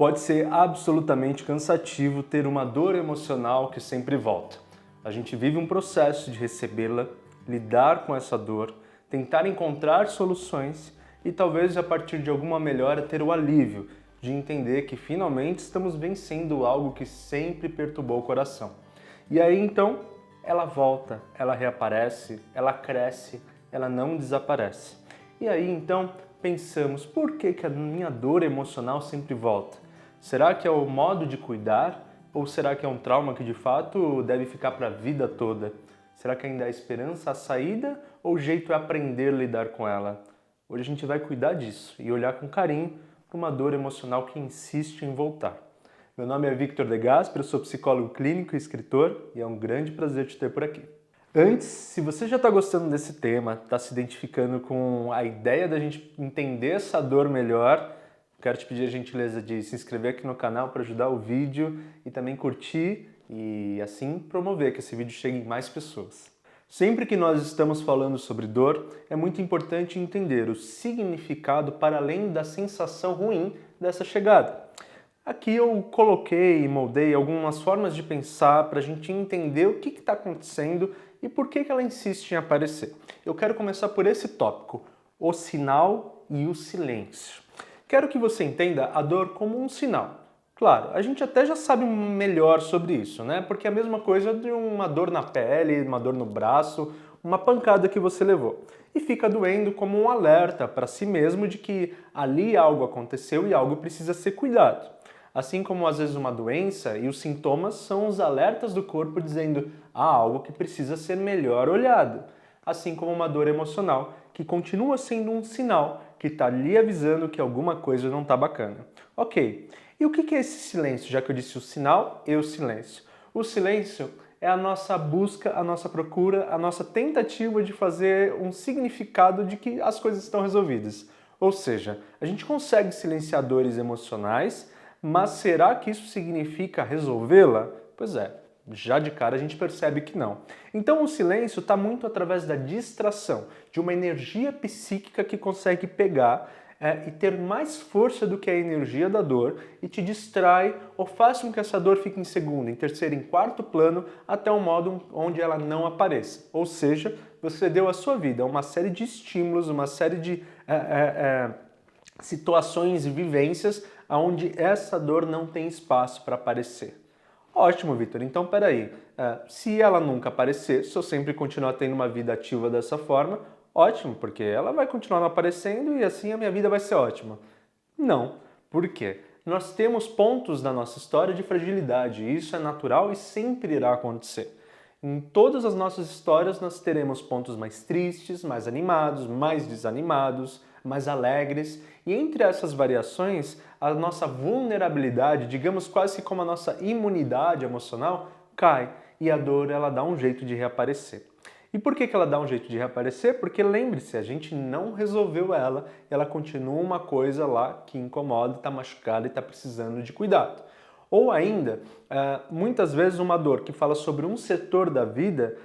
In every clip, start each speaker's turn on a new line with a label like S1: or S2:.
S1: Pode ser absolutamente cansativo ter uma dor emocional que sempre volta. A gente vive um processo de recebê-la, lidar com essa dor, tentar encontrar soluções e talvez a partir de alguma melhora ter o alívio de entender que finalmente estamos vencendo algo que sempre perturbou o coração. E aí então ela volta, ela reaparece, ela cresce, ela não desaparece. E aí então pensamos, por que a minha dor emocional sempre volta? Será que é o modo de cuidar? Ou será que é um trauma que de fato deve ficar para a vida toda? Será que ainda há esperança à saída ou o jeito é aprender a lidar com ela? Hoje a gente vai cuidar disso e olhar com carinho para uma dor emocional que insiste em voltar. Meu nome é Victor De Gasperi, eu sou psicólogo clínico e escritor e é um grande prazer te ter por aqui. Antes, se você já está gostando desse tema, está se identificando com a ideia da gente entender essa dor melhor, quero te pedir a gentileza de se inscrever aqui no canal para ajudar o vídeo e também curtir e assim promover que esse vídeo chegue em mais pessoas. Sempre que nós estamos falando sobre dor, é muito importante entender o significado para além da sensação ruim dessa chegada. Aqui eu coloquei e moldei algumas formas de pensar para a gente entender o que está acontecendo e por que ela insiste em aparecer. Eu quero começar por esse tópico, o sinal e o silêncio. Quero que você entenda a dor como um sinal. Claro, a gente até já sabe melhor sobre isso, né? Porque é a mesma coisa de uma dor na pele, uma dor no braço, uma pancada que você levou. E fica doendo como um alerta para si mesmo de que ali algo aconteceu e algo precisa ser cuidado. Assim como às vezes uma doença e os sintomas são os alertas do corpo dizendo há algo que precisa ser melhor olhado. Assim como uma dor emocional, que continua sendo um sinal que está lhe avisando que alguma coisa não está bacana. Ok, e o que é esse silêncio? Já que eu disse o sinal e o silêncio. O silêncio é a nossa busca, a nossa procura, a nossa tentativa de fazer um significado de que as coisas estão resolvidas. Ou seja, a gente consegue silenciar dores emocionais, mas será que isso significa resolvê-la? Pois é, já de cara a gente percebe que não. Então o silêncio está muito através da distração, de uma energia psíquica que consegue pegar e ter mais força do que a energia da dor e te distrai ou faz com que essa dor fique em segundo, em terceiro, em quarto plano, até um modo onde ela não apareça. Ou seja, você deu a sua vida a uma série de estímulos, uma série de situações e vivências onde essa dor não tem espaço para aparecer. Ótimo, Victor. Então, peraí. Se ela nunca aparecer, se eu sempre continuar tendo uma vida ativa dessa forma, ótimo, porque ela vai continuar não aparecendo e assim a minha vida vai ser ótima. Não. Por quê? Nós temos pontos da nossa história de fragilidade e isso é natural e sempre irá acontecer. Em todas as nossas histórias nós teremos pontos mais tristes, mais animados, mais desanimados, mais alegres e entre essas variações a nossa vulnerabilidade, digamos quase que como a nossa imunidade emocional, cai e a dor ela dá um jeito de reaparecer. E por que ela dá um jeito de reaparecer? Porque lembre-se, a gente não resolveu ela, ela continua uma coisa lá que incomoda, está machucada e está precisando de cuidado. Ou ainda, muitas vezes uma dor que fala sobre um setor da vida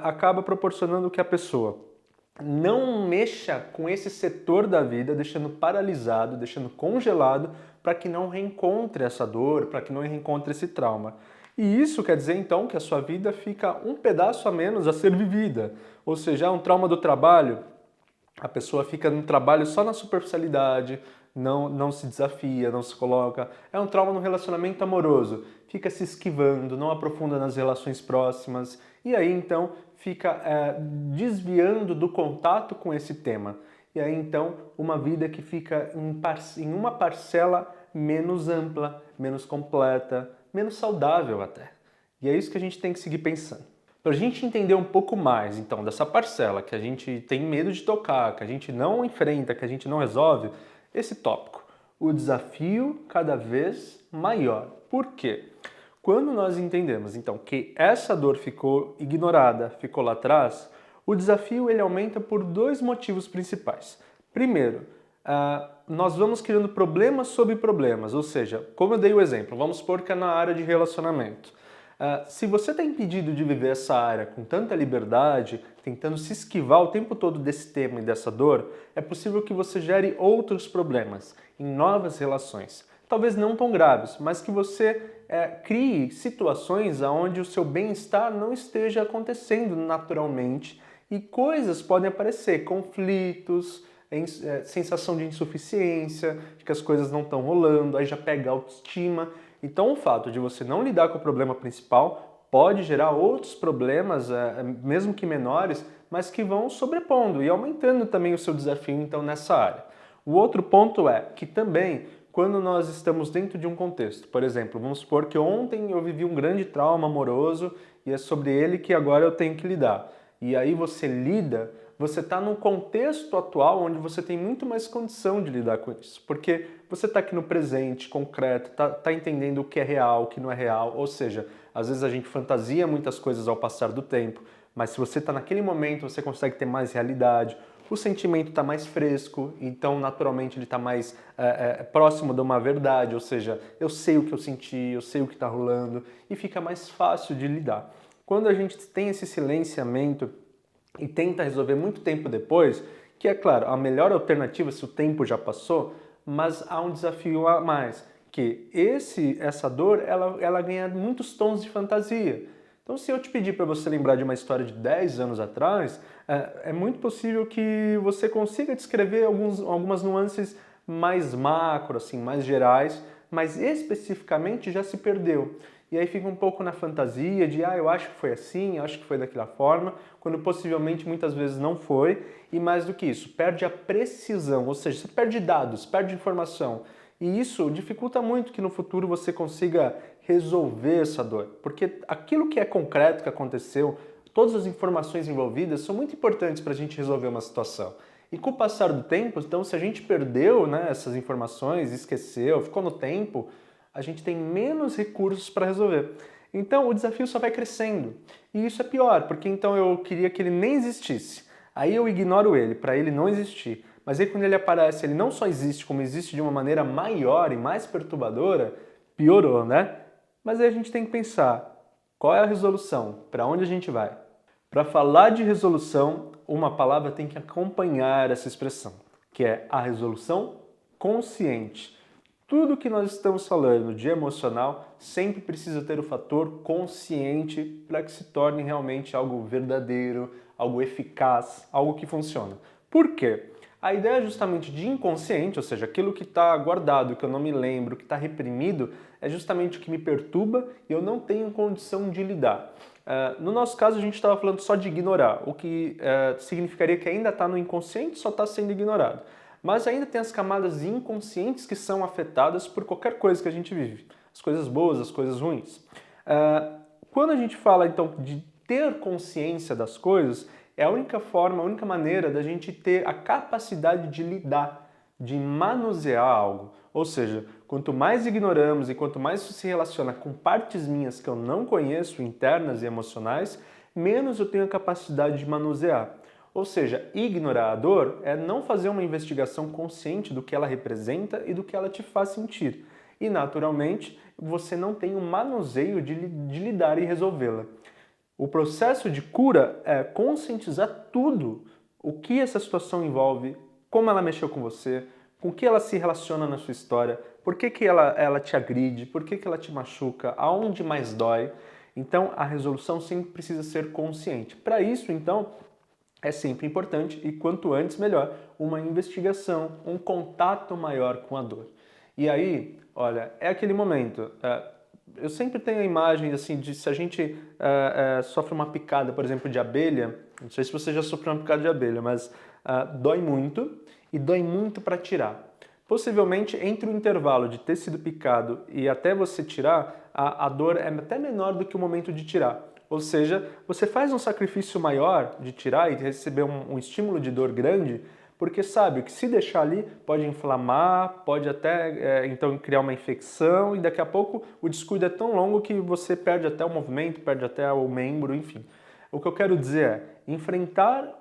S1: acaba proporcionando que a pessoa não mexa com esse setor da vida, deixando paralisado, deixando congelado, para que não reencontre essa dor, para que não reencontre esse trauma. E isso quer dizer então que a sua vida fica um pedaço a menos a ser vivida. Ou seja, é um trauma do trabalho, a pessoa fica no trabalho só na superficialidade, não se desafia, não se coloca. É um trauma no relacionamento amoroso, fica se esquivando, não aprofunda nas relações próximas e aí então fica desviando do contato com esse tema. E aí então uma vida que fica em uma parcela menos ampla, menos completa, menos saudável até. E é isso que a gente tem que seguir pensando. Para a gente entender um pouco mais, então, dessa parcela que a gente tem medo de tocar, que a gente não enfrenta, que a gente não resolve, esse tópico, o desafio cada vez maior. Por quê? Quando nós entendemos, então, que essa dor ficou ignorada, ficou lá atrás, o desafio ele aumenta por dois motivos principais. Primeiro, nós vamos criando problemas sobre problemas, ou seja, como eu dei o exemplo, vamos supor que é na área de relacionamento. Se você está impedido de viver essa área com tanta liberdade, tentando se esquivar o tempo todo desse tema e dessa dor, é possível que você gere outros problemas em novas relações. talvez não tão graves, mas que você crie situações onde o seu bem-estar não esteja acontecendo naturalmente e coisas podem aparecer, conflitos, sensação de insuficiência, de que as coisas não estão rolando, aí já pega a autoestima. Então o fato de você não lidar com o problema principal pode gerar outros problemas, mesmo que menores, mas que vão sobrepondo e aumentando também o seu desafio então nessa área. O outro ponto é que também, quando nós estamos dentro de um contexto, por exemplo, vamos supor que ontem eu vivi um grande trauma amoroso e é sobre ele que agora eu tenho que lidar. E aí você lida, você está num contexto atual onde você tem muito mais condição de lidar com isso, porque você está aqui no presente, concreto, tá entendendo o que é real, o que não é real, ou seja, às vezes a gente fantasia muitas coisas ao passar do tempo, mas se você está naquele momento, você consegue ter mais realidade, o sentimento está mais fresco, então naturalmente ele está mais próximo de uma verdade, ou seja, eu sei o que eu senti, eu sei o que está rolando, e fica mais fácil de lidar. Quando a gente tem esse silenciamento e tenta resolver muito tempo depois, que é claro, a melhor alternativa se o tempo já passou, mas há um desafio a mais, que essa dor, ela ganha muitos tons de fantasia. Então, se eu te pedir para você lembrar de uma história de 10 anos atrás, é muito possível que você consiga descrever algumas nuances mais macro, assim, mais gerais, mas especificamente já se perdeu. E aí fica um pouco na fantasia de, eu acho que foi assim, eu acho que foi daquela forma, quando possivelmente muitas vezes não foi, e mais do que isso, perde a precisão, ou seja, você perde dados, perde informação, e isso dificulta muito que no futuro você consiga resolver essa dor, porque aquilo que é concreto que aconteceu, todas as informações envolvidas são muito importantes para a gente resolver uma situação. E com o passar do tempo, então se a gente perdeu, né, essas informações, esqueceu, ficou no tempo, a gente tem menos recursos para resolver. Então o desafio só vai crescendo. E isso é pior, porque então eu queria que ele nem existisse. Aí eu ignoro ele, para ele não existir. Mas aí quando ele aparece, ele não só existe, como existe de uma maneira maior e mais perturbadora, piorou, né? Mas aí a gente tem que pensar, qual é a resolução? Para onde a gente vai? Para falar de resolução, uma palavra tem que acompanhar essa expressão, que é a resolução consciente. Tudo que nós estamos falando de emocional sempre precisa ter o fator consciente para que se torne realmente algo verdadeiro, algo eficaz, algo que funciona. Por quê? A ideia justamente de inconsciente, ou seja, aquilo que está guardado, que eu não me lembro, que está reprimido, é justamente o que me perturba e eu não tenho condição de lidar. No nosso caso, a gente estava falando só de ignorar, o que significaria que ainda está no inconsciente, só está sendo ignorado. Mas ainda tem as camadas inconscientes que são afetadas por qualquer coisa que a gente vive. As coisas boas, as coisas ruins. Quando a gente fala, então, de ter consciência das coisas, é a única forma, a única maneira da gente ter a capacidade de lidar, de manusear algo. Ou seja, quanto mais ignoramos e quanto mais isso se relaciona com partes minhas que eu não conheço, internas e emocionais, menos eu tenho a capacidade de manusear. Ou seja, ignorar a dor é não fazer uma investigação consciente do que ela representa e do que ela te faz sentir. E, naturalmente, você não tem o manuseio de lidar e resolvê-la. O processo de cura é conscientizar tudo, o que essa situação envolve, como ela mexeu com você, com que ela se relaciona na sua história, por que ela te agride, por que ela te machuca, aonde mais dói. Então, a resolução sempre precisa ser consciente. Para isso, então, é sempre importante, e quanto antes melhor, uma investigação, um contato maior com a dor. E aí, olha, é aquele momento. Eu sempre tenho a imagem assim de se a gente sofre uma picada, por exemplo, de abelha. Não sei se você já sofreu uma picada de abelha, mas dói muito e dói muito para tirar. Possivelmente, entre o intervalo de ter sido picado e até você tirar, a dor é até menor do que o momento de tirar. Ou seja, você faz um sacrifício maior de tirar e receber um estímulo de dor grande, porque sabe que se deixar ali pode inflamar, pode até então criar uma infecção e daqui a pouco o descuido é tão longo que você perde até o movimento, perde até o membro, enfim. O que eu quero dizer é enfrentar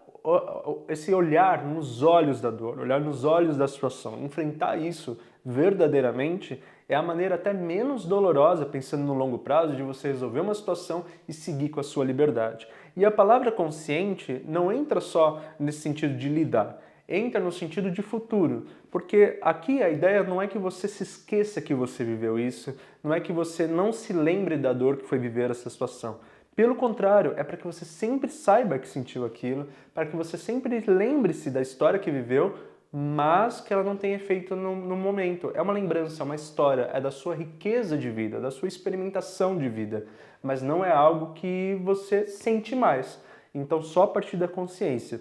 S1: esse olhar nos olhos da dor, olhar nos olhos da situação, enfrentar isso verdadeiramente é a maneira até menos dolorosa, pensando no longo prazo, de você resolver uma situação e seguir com a sua liberdade. E a palavra consciente não entra só nesse sentido de lidar, entra no sentido de futuro, porque aqui a ideia não é que você se esqueça que você viveu isso, não é que você não se lembre da dor que foi viver essa situação. Pelo contrário, é para que você sempre saiba que sentiu aquilo, para que você sempre lembre-se da história que viveu, mas que ela não tenha efeito no momento. É uma lembrança, é uma história, é da sua riqueza de vida, da sua experimentação de vida, mas não é algo que você sente mais. Então, só a partir da consciência.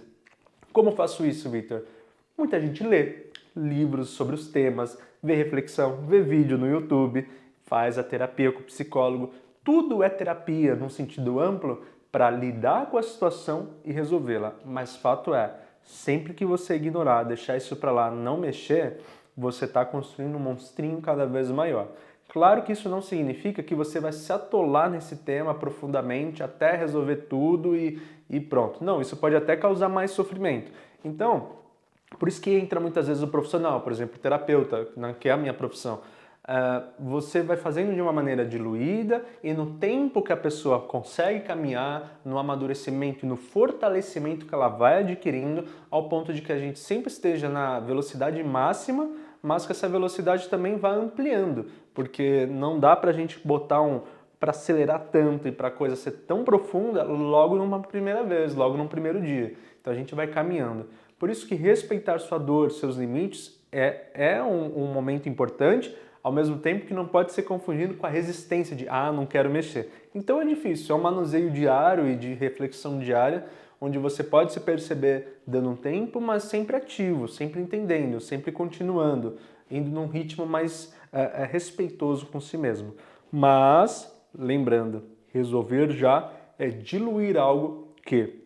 S1: Como eu faço isso, Victor? Muita gente lê livros sobre os temas, vê reflexão, vê vídeo no YouTube, faz a terapia com o psicólogo. Tudo é terapia num sentido amplo para lidar com a situação e resolvê-la. Mas fato é, sempre que você ignorar, deixar isso para lá, não mexer, você está construindo um monstrinho cada vez maior. Claro que isso não significa que você vai se atolar nesse tema profundamente até resolver tudo e pronto. Não, isso pode até causar mais sofrimento. Então, por isso que entra muitas vezes o profissional, por exemplo, o terapeuta, que é a minha profissão. Você vai fazendo de uma maneira diluída e no tempo que a pessoa consegue caminhar, no amadurecimento e no fortalecimento que ela vai adquirindo, ao ponto de que a gente sempre esteja na velocidade máxima, mas que essa velocidade também vá ampliando, porque não dá pra gente botar para acelerar tanto e para a coisa ser tão profunda logo numa primeira vez, logo num primeiro dia. Então a gente vai caminhando. Por isso que respeitar sua dor, seus limites é um momento importante, ao mesmo tempo que não pode ser confundido com a resistência de não quero mexer. Então é difícil, é um manuseio diário e de reflexão diária, onde você pode se perceber dando um tempo, mas sempre ativo, sempre entendendo, sempre continuando, indo num ritmo mais respeitoso com si mesmo. Mas, lembrando, resolver já é diluir algo que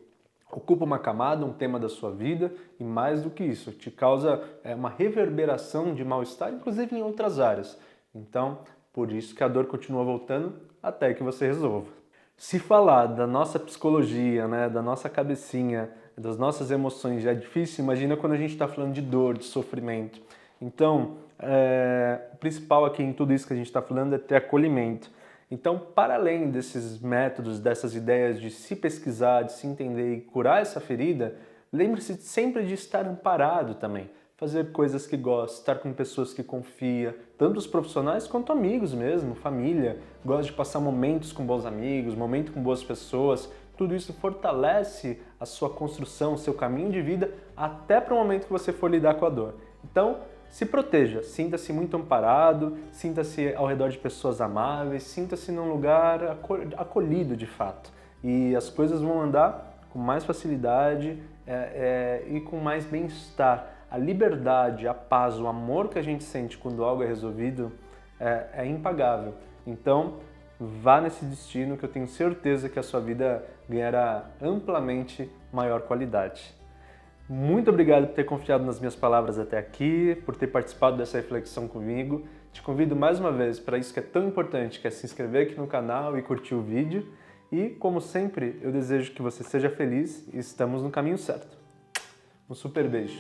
S1: ocupa uma camada, um tema da sua vida e mais do que isso, te causa uma reverberação de mal-estar, inclusive em outras áreas. Então, por isso que a dor continua voltando até que você resolva. Se falar da nossa psicologia, né, da nossa cabecinha, das nossas emoções já é difícil, imagina quando a gente está falando de dor, de sofrimento. Então, o principal aqui em tudo isso que a gente está falando é ter acolhimento. Então, para além desses métodos, dessas ideias de se pesquisar, de se entender e curar essa ferida, lembre-se sempre de estar amparado também. Fazer coisas que gosta, estar com pessoas que confia, tanto os profissionais quanto amigos mesmo, família. Gosta de passar momentos com bons amigos, momentos com boas pessoas. Tudo isso fortalece a sua construção, o seu caminho de vida, até para o momento que você for lidar com a dor. Então, se proteja, sinta-se muito amparado, sinta-se ao redor de pessoas amáveis, sinta-se num lugar acolhido de fato. E as coisas vão andar com mais facilidade e com mais bem-estar. A liberdade, a paz, o amor que a gente sente quando algo é resolvido é impagável. Então, vá nesse destino que eu tenho certeza que a sua vida ganhará amplamente maior qualidade. Muito obrigado por ter confiado nas minhas palavras até aqui, por ter participado dessa reflexão comigo. Te convido mais uma vez para isso que é tão importante, que é se inscrever aqui no canal e curtir o vídeo. E, como sempre, eu desejo que você seja feliz e estamos no caminho certo. Um super beijo!